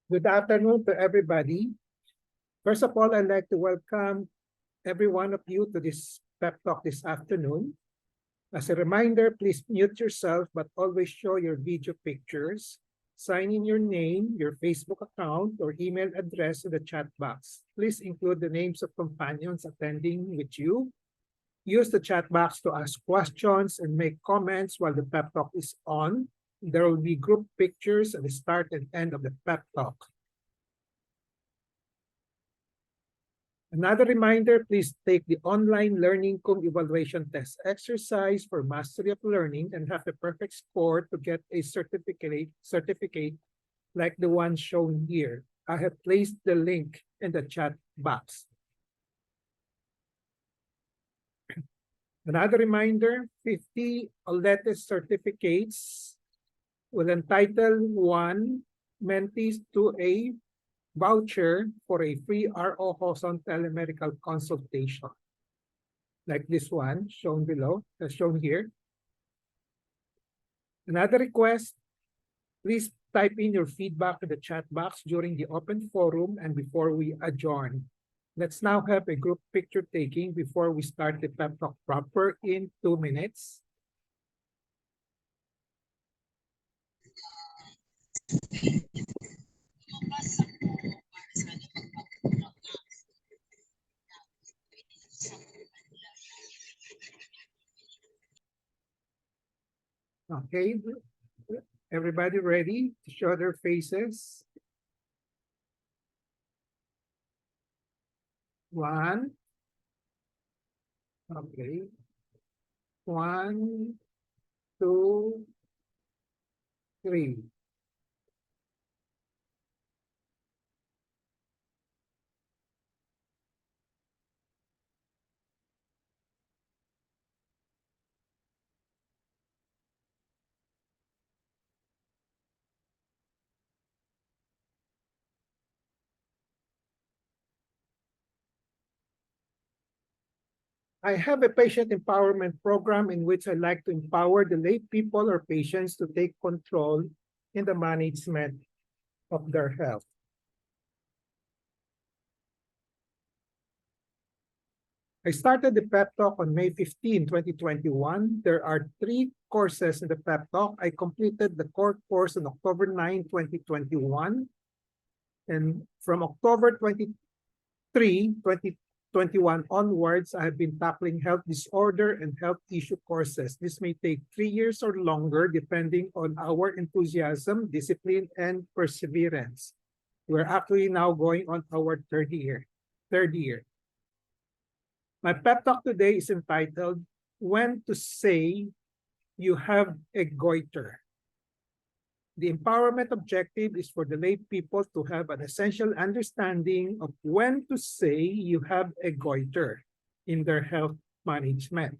Good afternoon to everybody. First of all, I'd like to welcome every one of you to this pep talk this afternoon. As a reminder, please mute yourself, but always show your video pictures. Sign in your name, your Facebook account, or email address in the chat box. Please include the names of companions attending with you. Use the chat box to ask questions and make comments while the pep talk is on. There will be group pictures at the start and end of the pep talk. Another reminder, please take the online learning cum evaluation test exercise for mastery of learning and have a perfect score to get a certificate like the one shown here. I have placed the link in the chat box. Another reminder, 50 Olete certificates will entitle one mentees to a voucher for a free ROJoson telemedical consultation, like this one shown below, shown here. Another request, please type in your feedback in the chat box during the open forum and before we adjourn. Let's now have a group picture taking before we start the pep talk proper in 2 minutes. Okay, everybody ready to show their faces? One. Okay. 1, 2, 3. I have a patient empowerment program in which I like to empower the lay people or patients to take control in the management of their health. I started the pep talk on May 15, 2021. There are 3 courses in the pep talk. I completed the core course on October 9, 2021. And from October 23, 2021 onwards, I have been tackling health disorder and health issue courses. This may take 3 years or longer, depending on our enthusiasm, discipline, and perseverance. We're actually now going on our third year. My pep talk today is entitled, When to Say You Have a Goiter. The empowerment objective is for the lay people to have an essential understanding of when to say you have a goiter in their health management.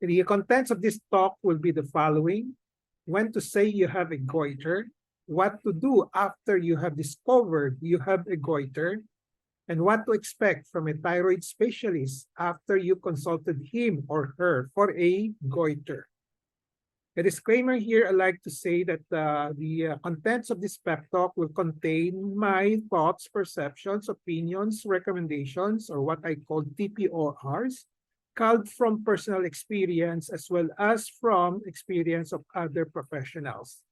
The contents of this talk will be the following: when to say you have a goiter, what to do after you have discovered you have a goiter, and what to expect from a thyroid specialist after you consulted him or her for a goiter. A disclaimer here, I'd like to say that the contents of this pep talk will contain my thoughts, perceptions, opinions, recommendations, or what I call TPORs, culled from personal experience as well as from experience of other professionals.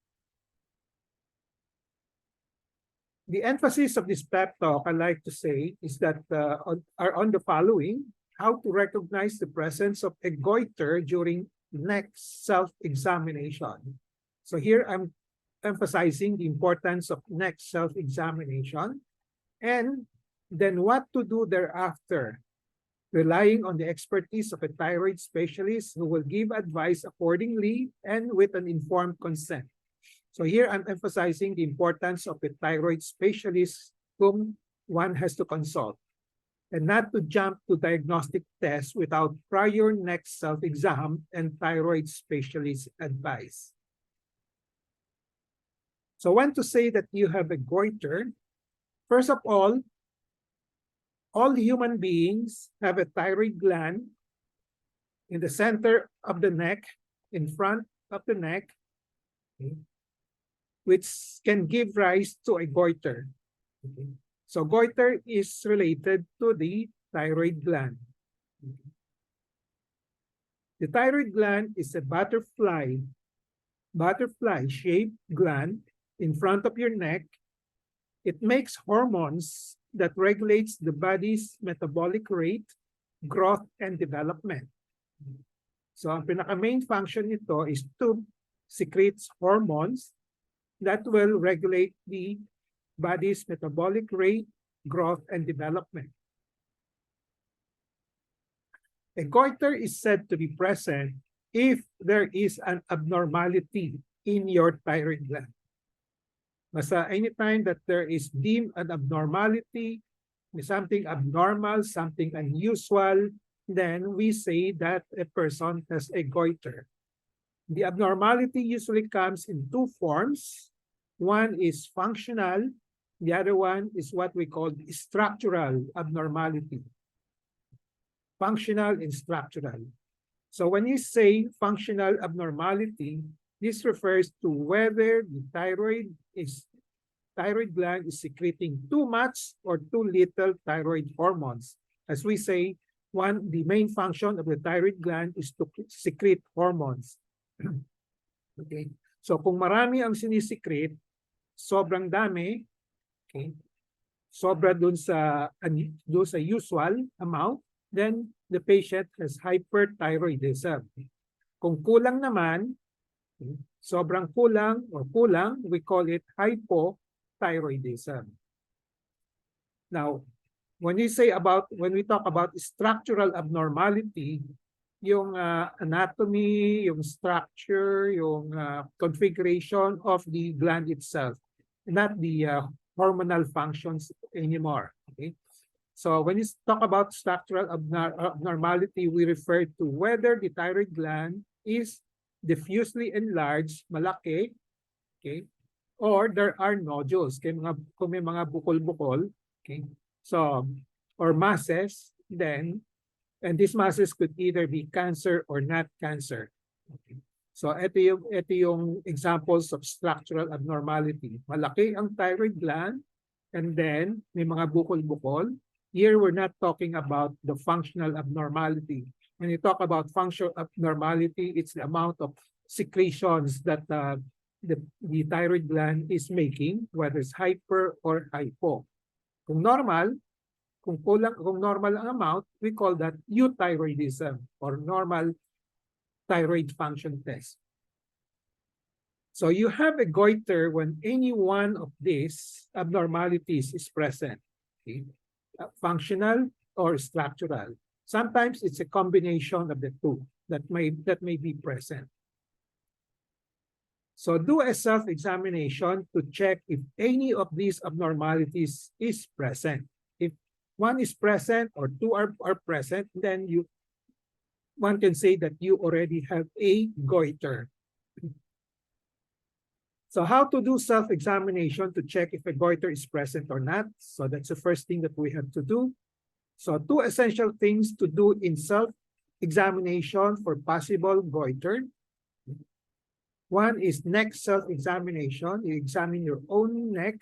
The emphasis of this pep talk, I like to say, is that are on the following: how to recognize the presence of a goiter during next self-examination. So here I'm emphasizing the importance of next self-examination, and then what to do thereafter, relying on the expertise of a thyroid specialist who will give advice accordingly and with an informed consent. So here I'm emphasizing the importance of a thyroid specialist whom one has to consult, and not to jump to diagnostic tests without prior next self-exam and thyroid specialist advice. So when to say that you have a goiter, first of all human beings have a thyroid gland in the center of the neck, in front of the neck. Okay. which can give rise to a goiter. Okay. So goiter is related to the thyroid gland. The thyroid gland is a butterfly-shaped gland in front of your neck. It makes hormones that regulates the body's metabolic rate, growth, and development. So ang pinaka-main function nito is to secrete hormones that will regulate the body's metabolic rate, growth, and development. A goiter is said to be present if there is an abnormality in your thyroid gland. Basta anytime that there is deemed an abnormality, something abnormal, something unusual, then we say that a person has a goiter. The abnormality usually comes in two forms. One is functional, the other one is what we call structural abnormality. Functional and structural. So when you say functional abnormality, this refers to whether the thyroid gland is secreting too much or too little thyroid hormones. As we say, the main function of the thyroid gland is to secrete hormones. Okay. So kung marami ang sinisecrete, sobrang dami, okay, sobra dun sa usual amount, then the patient has hyperthyroidism. Kung kulang naman, sobrang kulang or kulang, we call it hypothyroidism. Now, when we talk about structural abnormality, yung anatomy, yung structure, yung configuration of the gland itself, not the hormonal functions anymore. Okay? So when you talk about structural abnormality, we refer to whether the thyroid gland is diffusely enlarged, malaki, okay, or there are nodules, kung may mga bukol-bukol, okay, so, or masses, then, and these masses could either be cancer or not cancer. Okay. So ito yung examples of structural abnormality. Malaki ang thyroid gland, and then may mga bukol-bukol. Here, we're not talking about the functional abnormality. When you talk about functional abnormality, it's the amount of secretions that the thyroid gland is making, whether it's hyper or hypo. Kung normal ang amount, we call that euthyroidism or normal thyroid function test. So you have a goiter when any one of these abnormalities is present. Okay? Functional or structural. Sometimes it's a combination of the two that may be present. So do a self-examination to check if any of these abnormalities is present. If one is present or two are present, then one can say that you already have a goiter. So how to do self-examination to check if a goiter is present or not? So that's the first thing that we have to do. So two essential things to do in self-examination for possible goiter. One is neck self-examination. You examine your own neck,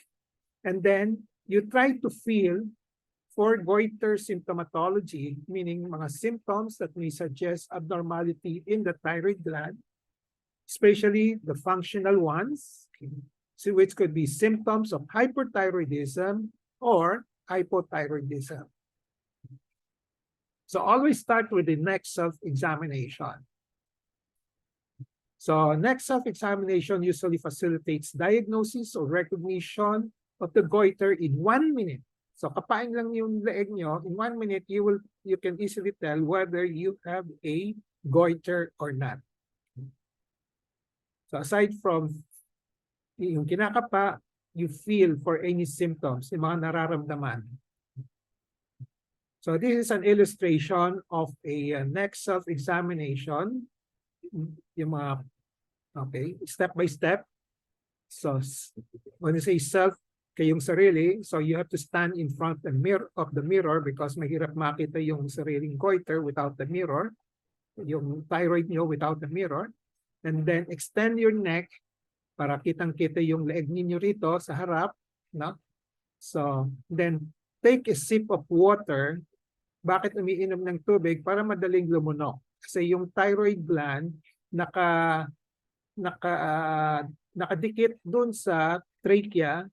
and then you try to feel for goiter symptomatology, meaning mga symptoms that may suggest abnormality in the thyroid gland, especially the functional ones, so which could be symptoms of hyperthyroidism or hypothyroidism. So always start with the neck self-examination. So neck self-examination usually facilitates diagnosis or recognition of the goiter in 1 minute. So kapain lang yung leeg nyo, in 1 minute, you can easily tell whether you have a goiter or not. So aside from yung kinakapa, you feel for any symptoms, yung mga nararamdaman. So this is an illustration of a neck self-examination. Yung mga, okay, step by step. So when you say self, kayong sarili, so you have to stand in front of the mirror because mahirap makita yung sariling goiter without the mirror, yung thyroid nyo without the mirror. And then extend your neck para kitang-kita yung leeg ninyo rito sa harap, no? So, then take a sip of water. Bakit umiinom ng tubig? Para madaling lumunok. Kasi yung thyroid gland naka naka nakadikit doon sa trachea.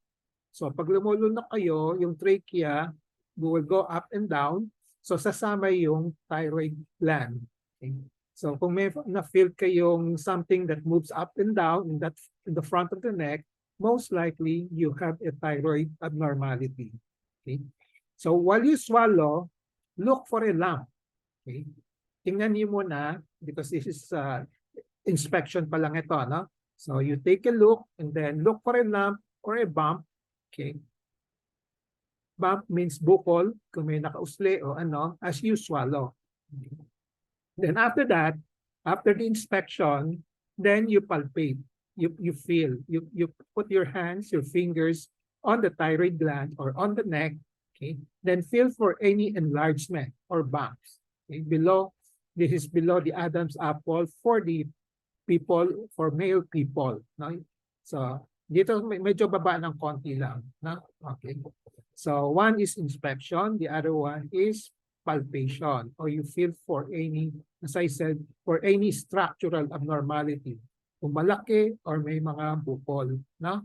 So pag lumulunok kayo, yung trachea will go up and down. So sasama yung thyroid gland. Okay? So kung may na-feel kayong something that moves up and down in the front of the neck, most likely you have a thyroid abnormality. Okay? So while you swallow, look for a lump. Okay? Tingnan niyo muna because this is inspection pa lang ito, no? So you take a look and then look for a lump or a bump. Okay? Bump means bukol, kung may nakausli o ano, as you swallow. Then after that, after the inspection, then you palpate, you feel, you put your hands, your fingers on the thyroid gland or on the neck, okay? Then feel for any enlargement or bumps. Okay? Below, this is below the Adam's apple for the people, for male people. No? So dito medyo baba ng konti lang. No? Okay. So one is inspection, the other one is palpation, or you feel for any, as I said, for any structural abnormality. Kung malaki or may mga bukol. No?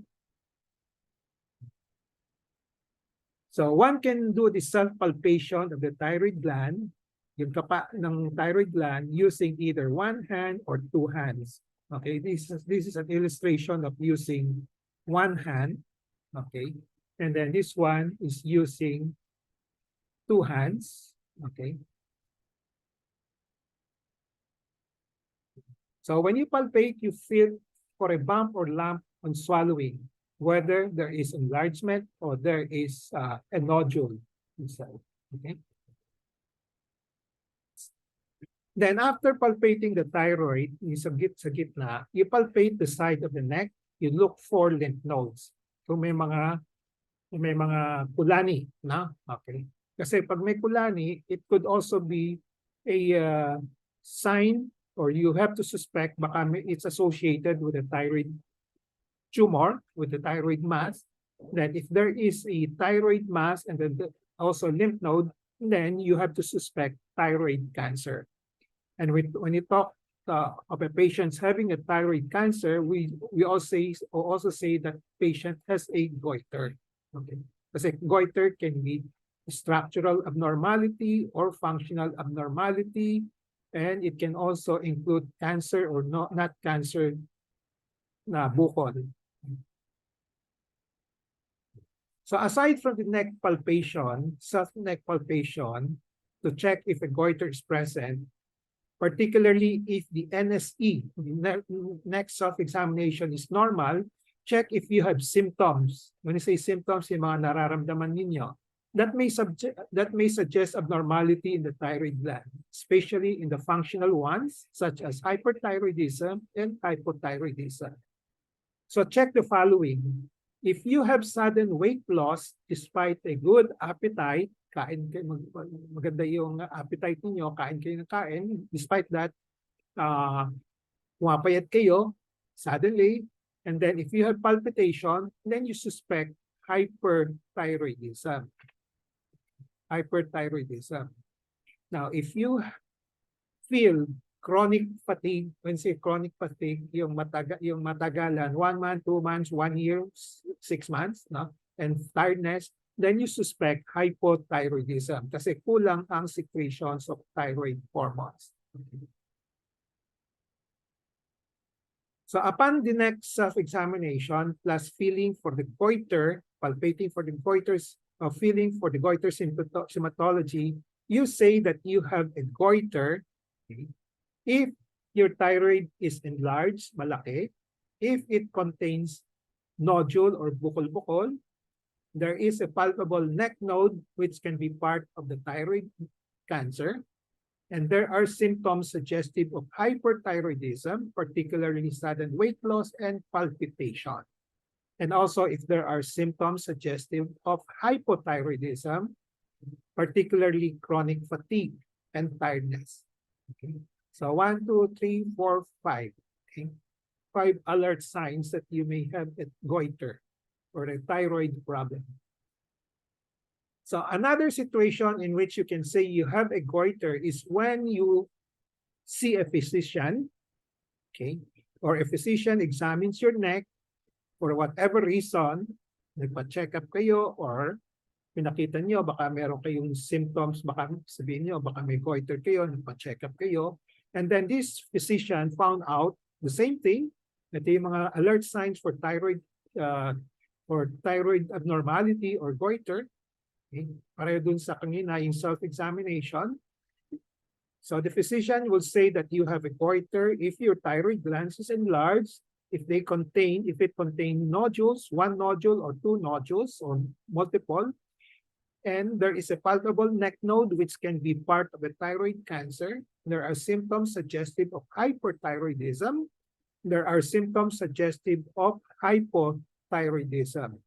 So one can do the self-palpation of the thyroid gland, yung kapa ng thyroid gland, using either one hand or two hands. Okay, this is an illustration of using one hand. Okay, and then this one is using two hands. Okay. So when you palpate, you feel for a bump or lump on swallowing, whether there is enlargement or there is a nodule inside. Okay. Then after palpating the thyroid, sa gitna, you palpate the side of the neck, you look for lymph nodes. Kung may mga kulani, na? Okay. Kasi pag may kulani, it could also be a sign, or you have to suspect baka it's associated with a thyroid tumor, with the thyroid mass. Then if there is a thyroid mass and then also lymph node, then you have to suspect thyroid cancer. And when you talk of a patient having a thyroid cancer, we also say that patient has a goiter. Okay, kasi goiter can be structural abnormality or functional abnormality, and it can also include cancer or not cancer na bukol. So aside from the neck palpation, soft neck palpation, to check if a goiter is present, particularly if the NSE, the next self-examination, is normal, check if you have symptoms. When you say symptoms, yung mga nararamdaman ninyo, that may suggest abnormality in the thyroid gland, especially in the functional ones, such as hyperthyroidism and hypothyroidism. So check the following. If you have sudden weight loss despite a good appetite, kain kayo, maganda yung appetite niyo, kain kayo ng kain, despite that, pumapayat kayo suddenly, and then if you have palpitation, then you suspect hyperthyroidism. Hyperthyroidism. Now, if you feel chronic fatigue, when say chronic fatigue, yung matagalan, 1 month, 2 months, 1 year, 6 months, no? And tiredness, then you suspect hypothyroidism kasi kulang ang secretions of thyroid hormones. Okay. So upon the next self-examination plus feeling for the goiter, palpating for the goiters, feeling for the goiter symptomatology, you say that you have a goiter. Okay. If your thyroid is enlarged, malaki, if it contains nodule or bukol-bukol, there is a palpable neck node which can be part of the thyroid cancer, and there are symptoms suggestive of hyperthyroidism, particularly sudden weight loss and palpitation. And also if there are symptoms suggestive of hypothyroidism, particularly chronic fatigue and tiredness. Okay. So 1, 2, 3, 4, 5. Okay. alert signs that you may have a goiter or a thyroid problem. So another situation in which you can say you have a goiter is when you see a physician, okay, or a physician examines your neck for whatever reason, nagpa-check up kayo or pinakita nyo, baka meron kayong symptoms, baka sabihin nyo, baka may goiter kayo, nagpa-check up kayo. And then this physician found out the same thing, that yung mga alert signs for thyroid abnormality or goiter, okay, pareho dun sa kanina yung self-examination. So the physician will say that you have a goiter if your thyroid glands is enlarged, if it contain nodules, one nodule or two nodules or multiple, and there is a palpable neck node which can be part of a thyroid cancer. There are symptoms suggestive of hyperthyroidism. There are symptoms suggestive of hypothyroidism.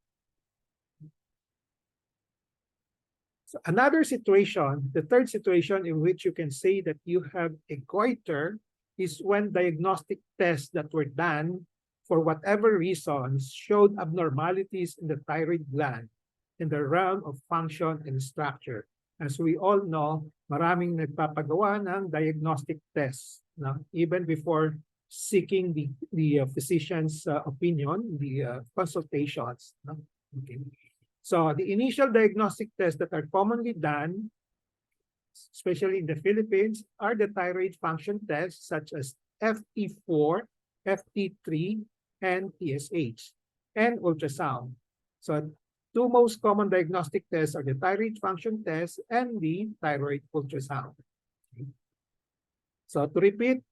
So another situation, the third situation in which you can say that you have a goiter is when diagnostic tests that were done for whatever reasons showed abnormalities in the thyroid gland in the realm of function and structure. As we all know, maraming nagpapagawa ng diagnostic tests, no? Even before seeking the physician's opinion, the consultations. No? Okay. So the initial diagnostic tests that are commonly done, especially in the Philippines, are the thyroid function tests such as FT4, FT3, and TSH, and ultrasound. So two most common diagnostic tests are the thyroid function test and the thyroid ultrasound. Okay. So to repeat,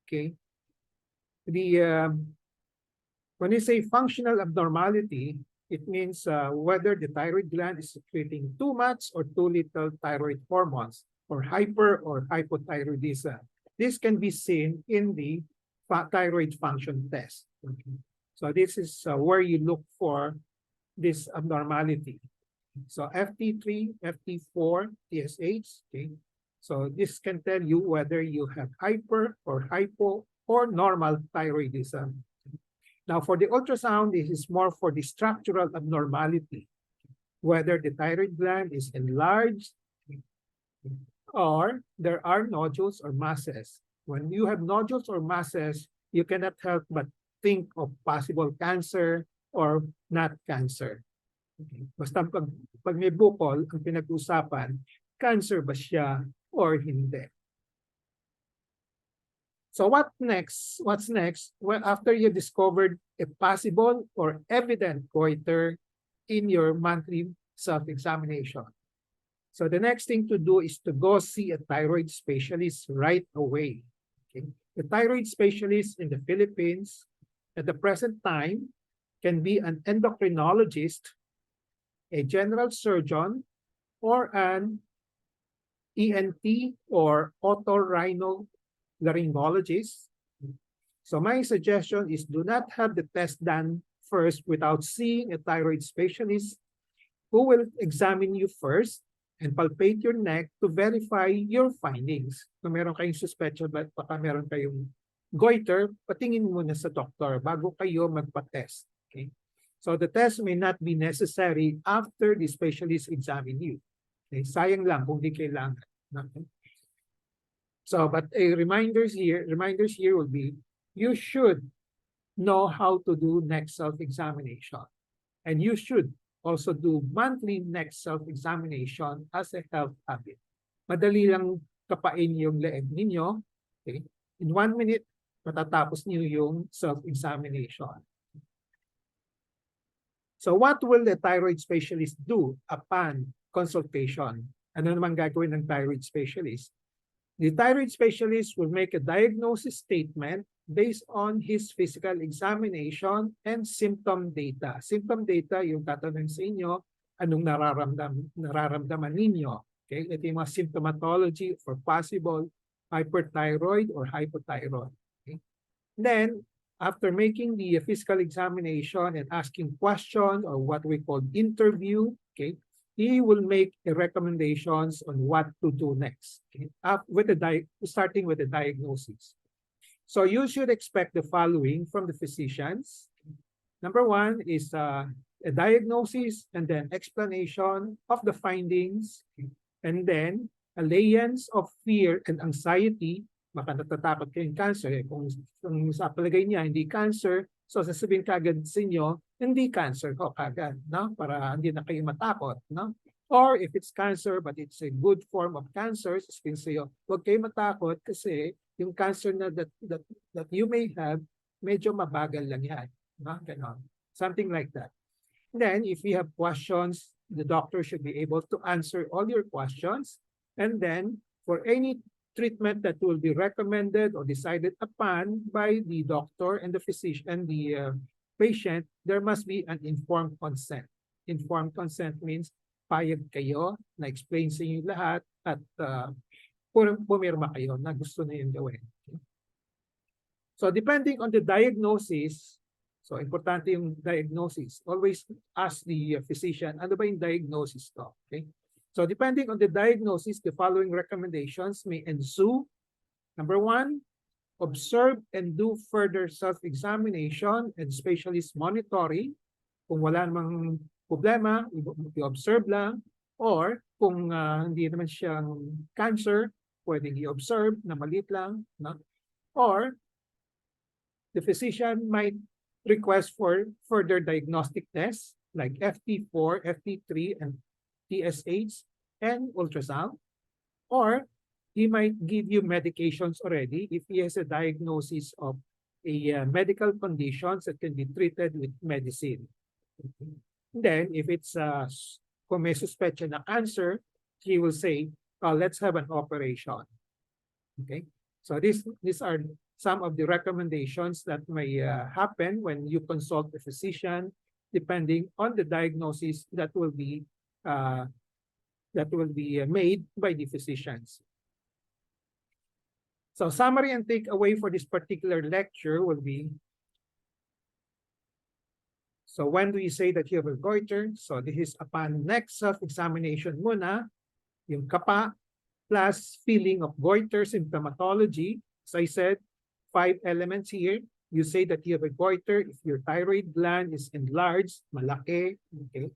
okay, when you say functional abnormality, it means whether the thyroid gland is secreting too much or too little thyroid hormones, or hyper or hypothyroidism. This can be seen in the thyroid function test. Okay. So this is where you look for this abnormality. So FT3, FT4, TSH. Okay. So this can tell you whether you have hyper or hypo or normal thyroidism. Now, for the ultrasound, this is more for the structural abnormality, whether the thyroid gland is enlarged or there are nodules or masses. When you have nodules or masses, you cannot help but think of possible cancer or not cancer. Okay. Basta pag may bukol, ang pinag-usapan, cancer ba siya or hindi? So what next? What's next? Well, after you discovered a possible or evident goiter in your monthly self-examination. So the next thing to do is to go see a thyroid specialist right away. Okay? The thyroid specialist in the Philippines at the present time can be an endocrinologist, a general surgeon, or an ENT or otorhinolaryngologist. So my suggestion is do not have the test done first without seeing a thyroid specialist who will examine you first and palpate your neck to verify your findings. Kung meron kayong suspect, baka meron kayong goiter, patingin muna sa doktor bago kayo magpa-test. Okay? So the test may not be necessary after the specialist examine you. Okay? Sayang lang kung di kailangan. Okay? So, but reminders here will be, you should know how to do neck self-examination. And you should also do monthly neck self-examination as a health habit. Madali lang kapain yung leeg ninyo. Okay? In 1 minute, matatapos niyo yung self-examination. So what will the thyroid specialist do upon consultation? Ano naman gagawin ng thyroid specialist? The thyroid specialist will make a diagnosis statement based on his physical examination and symptom data. Symptom data, yung tatanong sa inyo, anong nararamdaman ninyo. Okay? Ito yung mga symptomatology for possible hyperthyroid or hypothyroid. Okay? Then, after making the physical examination and asking questions or what we call interview, okay, he will make recommendations on what to do next, okay, starting with the diagnosis. So you should expect the following from the physicians. Number one is a diagnosis and then explanation of the findings, and then allayance of fear and anxiety. Baka natatakot kayong cancer. Kung sa palagay niya hindi cancer, so sasabihin kagad sa inyo, hindi cancer ko kagad, no? Para hindi na kayo matakot, no? Or if it's cancer but it's a good form of cancer, sasabihin sa iyo, huwag kayo matakot kasi yung cancer na that you may have, medyo mabagal lang yan. No? Ganon. Something like that. Then, if you have questions, the doctor should be able to answer all your questions. And then, for any treatment that will be recommended or decided upon by the doctor and the physician and the patient, there must be an informed consent. Informed consent means payag kayo na explain sa inyo lahat at pumirma kayo na gusto na yung gawin. So depending on the diagnosis, so importante yung diagnosis. Always ask the physician, ano ba yung diagnosis to? Okay? So depending on the diagnosis, the following recommendations may ensue. Number one, observe and do further self-examination and specialist monitoring. Kung wala namang problema, i-observe lang. Or kung hindi naman siyang cancer, pwedeng i-observe na maliit lang. No? Or the physician might request for further diagnostic tests like FT4, FT3, and TSH, and ultrasound. Or he might give you medications already if he has a diagnosis of a medical conditions that can be treated with medicine. Okay. Then, if it's kung may suspecha na cancer, he will say, let's have an operation. Okay, so these are some of the recommendations that may happen when you consult a physician, depending on the diagnosis that will be made by the physicians. So summary and takeaway for this particular lecture will be, so when do you say that you have a goiter? So this is upon next self-examination muna, yung kapa, plus feeling of goiter symptomatology. As I said, 5 elements here. You say that you have a goiter if your thyroid gland is enlarged, malaki, okay?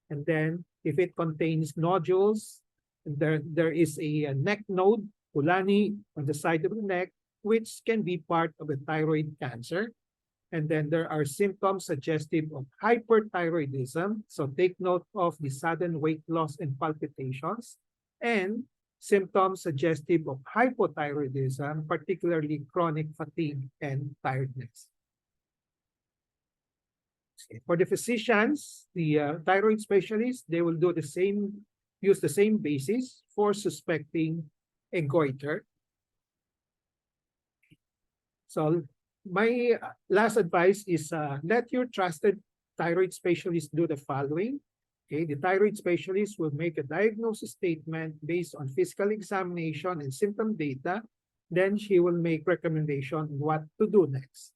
And then if it contains nodules, there is a neck node, kulani, on the side of the neck, which can be part of a thyroid cancer. And then there are symptoms suggestive of hyperthyroidism. So take note of the sudden weight loss and palpitations, and symptoms suggestive of hypothyroidism, particularly chronic fatigue and tiredness. For the physicians, the thyroid specialists, they will do use the same basis for suspecting a goiter. So my last advice is let your trusted thyroid specialist do the following. Okay, the thyroid specialist will make a diagnosis statement based on physical examination and symptom data. Then she will make recommendation on what to do next.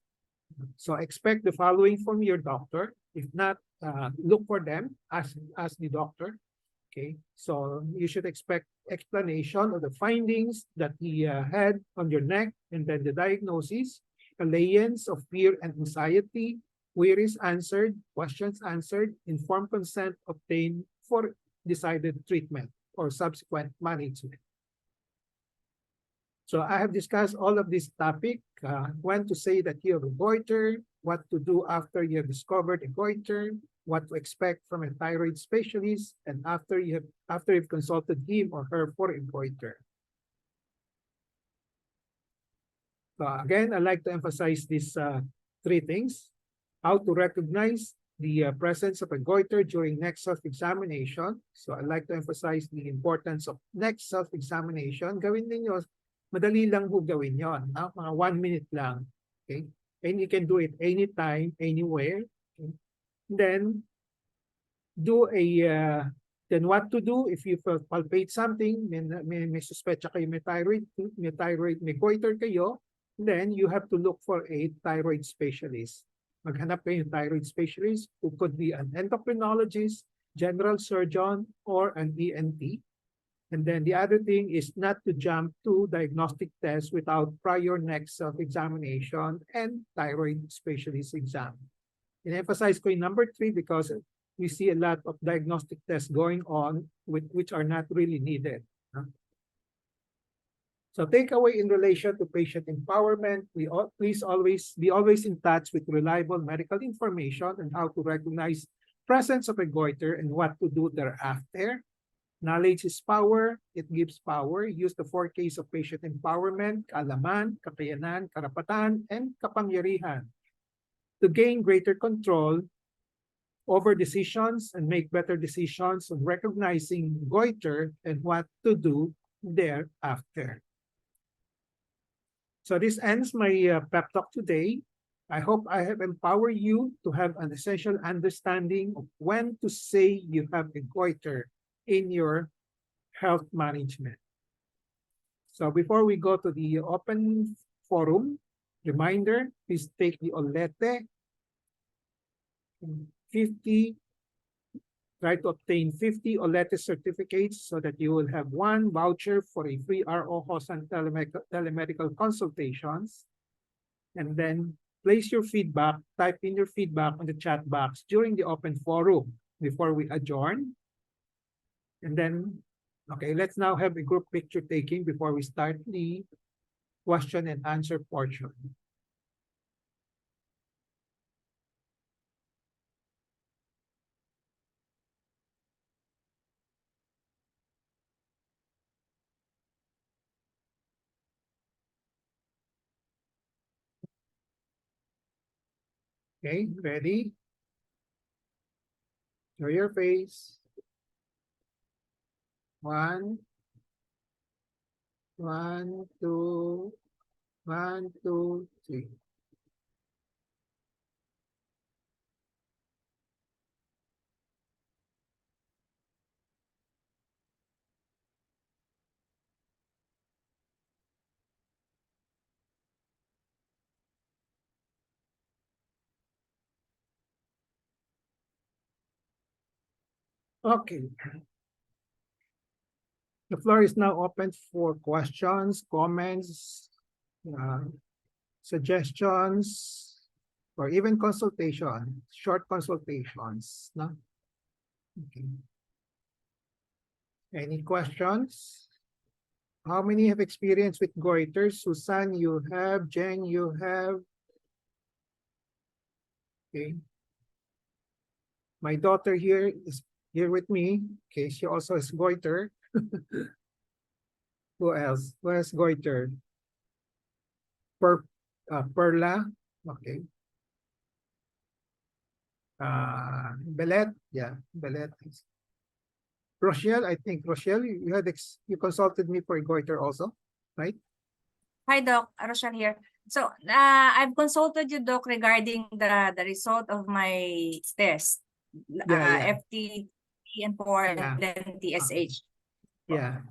So expect the following from your doctor. If not, look for them, ask the doctor. Okay, so you should expect explanation of the findings that he had on your neck, and then the diagnosis, allayance of fear and anxiety, queries answered, questions answered, informed consent obtained for decided treatment or subsequent management. So I have discussed all of this topic, when to say that you have a goiter, what to do after you have discovered a goiter, what to expect from a thyroid specialist, and after you've consulted him or her for a goiter. So again, I'd like to emphasize these 3 things. How to recognize the presence of a goiter during next self-examination. So I'd like to emphasize the importance of next self-examination. Gawin ninyo, madali lang ho gawin yon, mga 1 minute lang. Okay? And you can do it anytime, anywhere. Okay? Then, then what to do if you palpate something, may suspecha kayo may goiter kayo, then you have to look for a thyroid specialist. Maghanap kayo ng thyroid specialist who could be an endocrinologist, general surgeon, or an ENT. And then the other thing is not to jump to diagnostic tests without prior next self-examination and thyroid specialist exam. And emphasize ko yung number 3 because we see a lot of diagnostic tests going on which are not really needed. So takeaway in relation to patient empowerment, please always be in touch with reliable medical information on how to recognize presence of a goiter and what to do thereafter. Knowledge is power. It gives power. Use the 4 Ks of patient empowerment: kaalaman, kakayanan, karapatan, and kapangyarihan to gain greater control over decisions and make better decisions on recognizing goiter and what to do thereafter. So this ends my pep talk today. I hope I have empowered you to have an essential understanding of when to say you have a goiter in your health management. So before we go to the open forum, reminder, please take the OLETE 50. Try to obtain 50 OLETE certificates so that you will have 1 voucher for a free ROJoson telemedical consultations. And then place your feedback, type in your feedback on the chat box during the open forum before we adjourn. And then, okay, let's now have a group picture taking before we start the question and answer portion. Okay, ready? Show your face. 1, 1, 2, 1, 2, 3. Okay. The floor is now open for questions, comments, suggestions, or even consultation, short consultations. No? Okay. Any questions? How many have experience with goiter? Susan, you have. Jen, you have. Okay. My daughter here is here with me. Okay, she also has goiter. Who else? Who has goiter? Perla. Okay. Belet. Yeah, Belet. Rochelle, I think. Rochelle, you consulted me for goiter also, right? Hi, Doc. Rochelle here. So, I've consulted you, Doc, regarding the result of my test. FT and 4 Yeah. and then TSH. Yeah.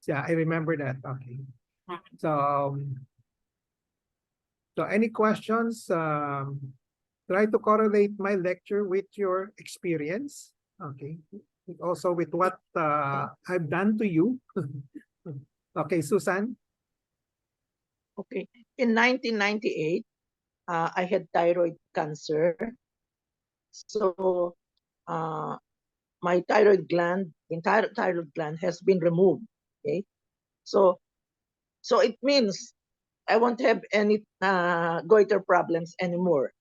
Yeah, I remember that. Okay. So any questions? Try to correlate my lecture with your experience. Okay. Also with what I've done to you. Okay, Susan. Okay. In 1998, I had thyroid cancer. So my thyroid gland, entire thyroid gland has been removed. Okay. So it means I won't have any goiter problems anymore.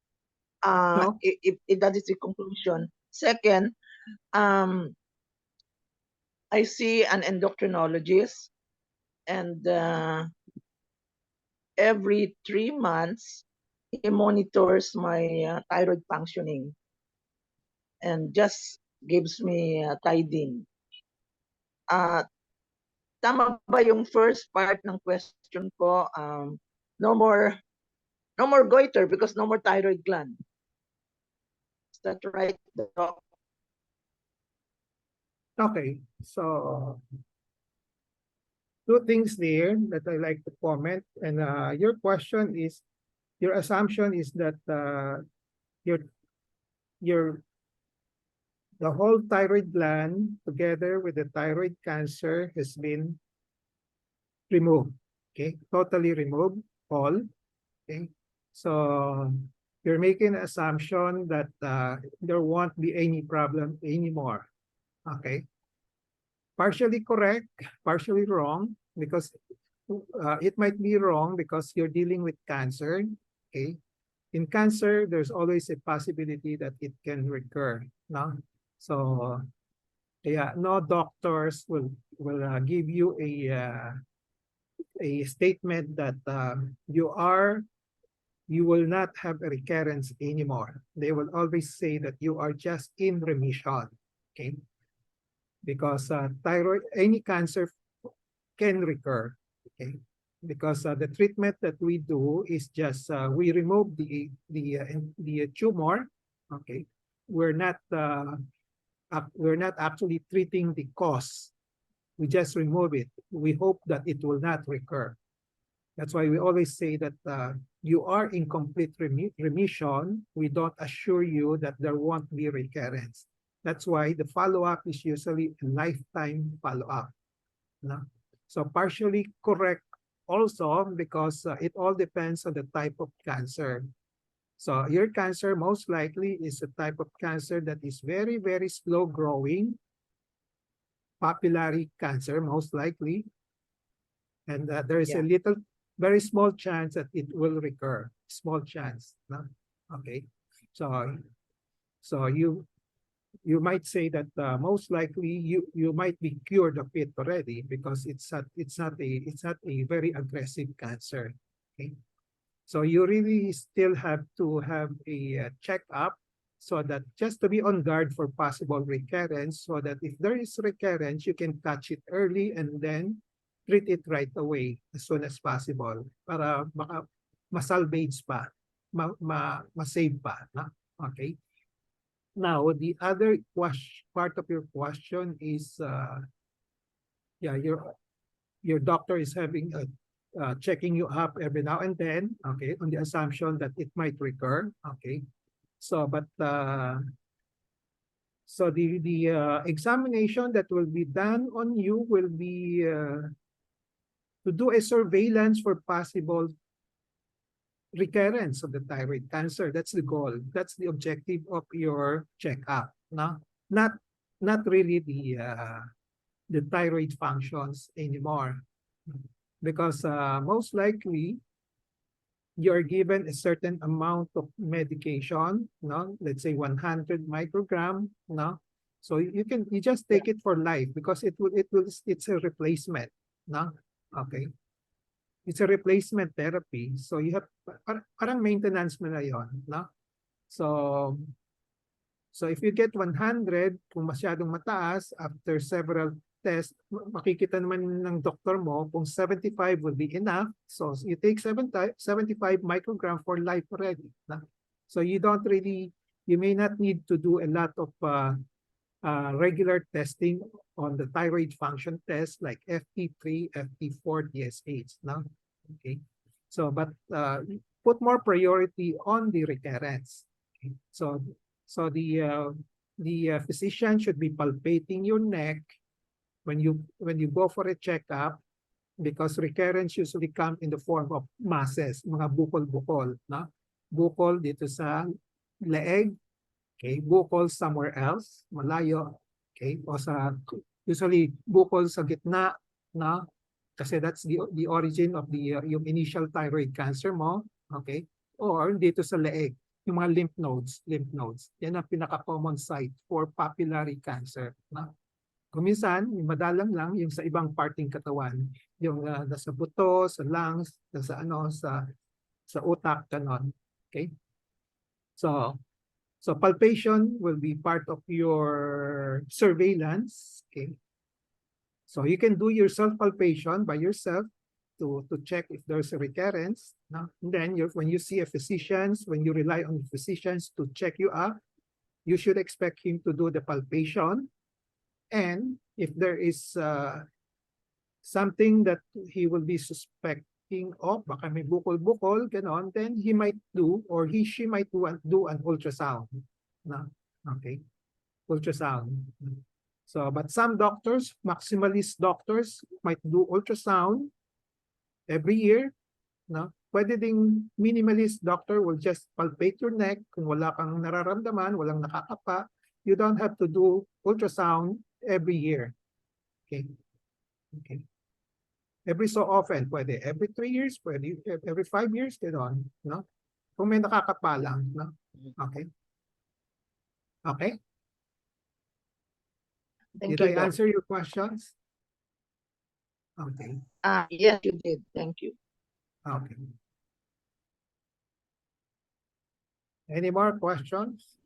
No? If that is the conclusion. Second, I see an endocrinologist, and every 3 months he monitors my thyroid functioning and just gives me tiding. Tama ba yung first part ng question ko? No more goiter because no more thyroid gland. Is that right, Doc? Okay. So 2 things there that I like to comment. And your question is, your assumption is that your the whole thyroid gland together with the thyroid cancer has been removed. Okay, totally removed all. Okay, so you're making an assumption that there won't be any problem anymore. Okay, partially correct, partially wrong, because it might be wrong because you're dealing with cancer. Okay, in cancer, there's always a possibility that it can recur. No, so yeah, no doctors will give you a statement that you will not have a recurrence anymore. They will always say that you are just in remission. Okay, because thyroid, any cancer can recur. Okay, because the treatment that we do is just we remove the tumor. Okay, we're not actually treating the cause. We just remove it. We hope that it will not recur. That's why we always say that you are in complete remission. We don't assure you that there won't be recurrence. That's why the follow-up is usually a lifetime follow-up. No? So partially correct also because it all depends on the type of cancer. So your cancer most likely is a type of cancer that is very, very slow growing, papillary cancer most likely. And there is a little, very small chance that it will recur. Small chance. No? Okay. So you might say that most likely you might be cured of it already because it's not a very aggressive cancer. Okay, so you really still have to have a checkup so that just to be on guard for possible recurrence, so that if there is recurrence, you can catch it early and then treat it right away as soon as possible para masalvage pa, masave pa. No? Okay. Now, the other part of your question is, yeah, your doctor is having checking you up every now and then, okay, on the assumption that it might recur, okay. So, but so the examination that will be done on you will be to do a surveillance for possible recurrence of the thyroid cancer. That's the goal. That's the objective of your checkup. No, not really the thyroid functions anymore, because most likely you're given a certain amount of medication. No, let's say 100 microgram. No, so you just take it for life because it's a replacement. No, okay. It's a replacement therapy. So you have, parang maintenance mo na yun, no? So if you get 100, kung masyadong mataas, after several tests, makikita naman ng doktor mo kung 75 will be enough. So you take 75 microgram for life already. No? So you may not need to do a lot of regular testing on the thyroid function test like FT3, FT4, TSH. No? Okay. So, but put more priority on the recurrence. Okay. So the physician should be palpating your neck when you go for a checkup, because recurrence usually come in the form of masses, mga bukol-bukol. No? Bukol dito sa leeg. Okay, bukol somewhere else, malayo, okay, o usually bukol sa gitna, no? Kasi that's the origin of yung initial thyroid cancer mo, okay? Or dito sa leeg, yung mga lymph nodes. Yan ang pinaka-common site for papillary cancer, no? Kuminsan, madalang lang yung sa ibang parting katawan, yung nasa buto, sa lungs, sa utak, ganon. Okay? So palpation will be part of your surveillance. Okay. So you can do your self-palpation by yourself to check if there's a recurrence. No? And then when you see a physician, when you rely on physicians to check you up, you should expect him to do the palpation. And if there is something that he will be suspecting, baka may bukol-bukol, ganon, then he might do, or she might do an ultrasound. No? Okay. ultrasound. So, but some doctors, maximalist doctors, might do ultrasound every year. No? Pwede ding minimalist doctor will just palpate your neck. Kung wala kang nararamdaman, walang nakakapa, you don't have to do ultrasound every year. Okay. Okay. Every so often, pwede. Every 3 years, pwede. Every 5 years, gano'n. No? Kung may nakakapa lang. No? Okay. Okay. Thank Did you, I Doc. answer your questions? Okay. Yes, you did. Thank you. Okay. Any more questions?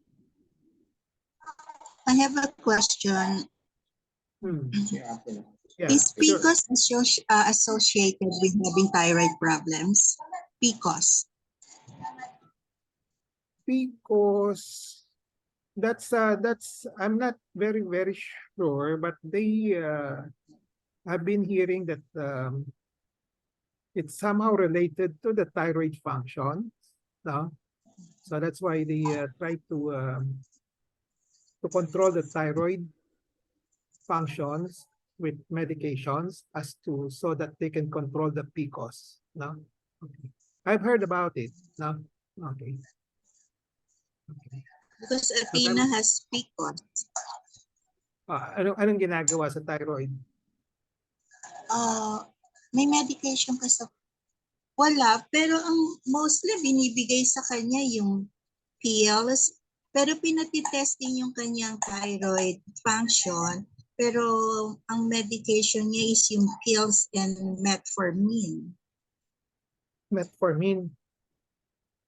I have a question. Yeah, Is sure. PCOS associated with having thyroid problems? PCOS. Because that's I'm not very sure, but they I've been hearing that it's somehow related to the thyroid function. No? So that's why they try to control the thyroid functions with medications as to so that they can control the PCOS. No? Okay. I've heard about it. No? Okay. Okay. Because But Athena has PCOS. anong ginagawa sa thyroid? May medication ka sa... Wala, pero ang mostly binibigay sa kanya yung pills. Pero pinatitesting yung kanyang thyroid function. Pero ang medication niya is yung pills and metformin. Metformin.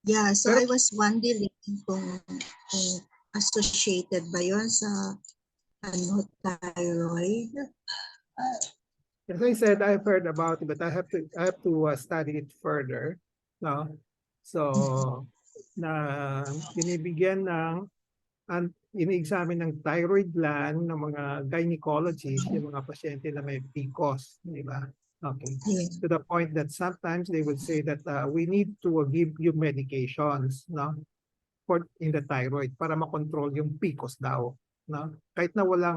Yeah, so Pero- I was wondering kung associated ba yun sa thyroid? As I said, I've heard about it, but I have to study it further. No? So, na binibigyan ng ini-examine ng thyroid gland ng mga gynecologists, yung mga pasyente na may PCOS, di ba? Okay. Yeah. To the point that sometimes they would say that we need to give you medications, no? For in the thyroid para makontrol yung PCOS daw, no? Kahit na wala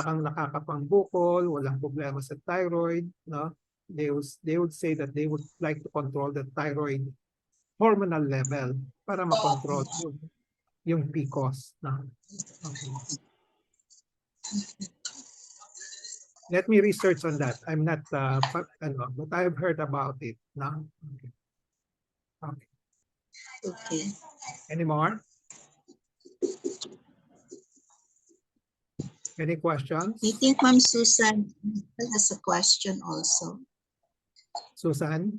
kang nakakapangbukol, walang problema sa thyroid, no? They would say that they would like to control the thyroid hormonal level para makontrol yung PCOS, no? Okay. Let me research on that. I'm not, but I've heard about it. No? Okay. Okay. Okay. Any more? Any questions? I think Ma'am Susan has a question also. Susan?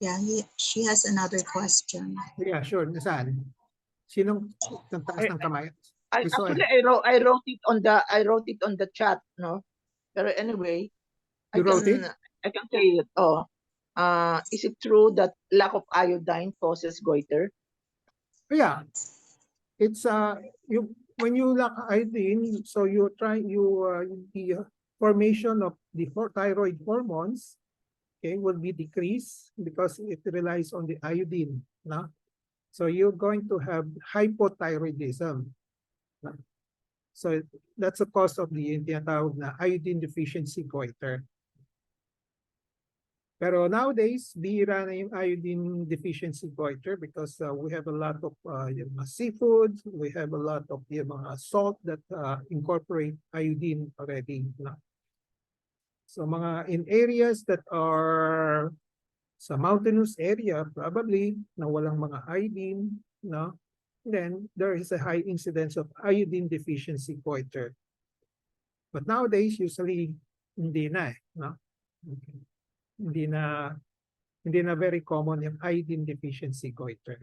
Yeah, she has another question. Yeah, sure. Nasaan? Sinong taas ng kamay? Actually, I wrote it on the chat, no? Pero anyway, You wrote it? I can say it. Is it true that lack of iodine causes goiter? Yeah. It's when you lack iodine, so the formation of the thyroid hormones, okay, will be decreased because it relies on the iodine, no? So you're going to have hypothyroidism. No? So that's the cause of the tinatawag na iodine deficiency goiter. Pero nowadays, bihira na yung iodine deficiency goiter because we have a lot of yung mga seafood, we have a lot of yung mga salt that incorporate iodine already. No? So mga in areas that are sa mountainous area, probably na walang mga iodine, no? Then there is a high incidence of iodine deficiency goiter. But nowadays, usually hindi na eh, no? Okay. Hindi na very common yung iodine deficiency goiter.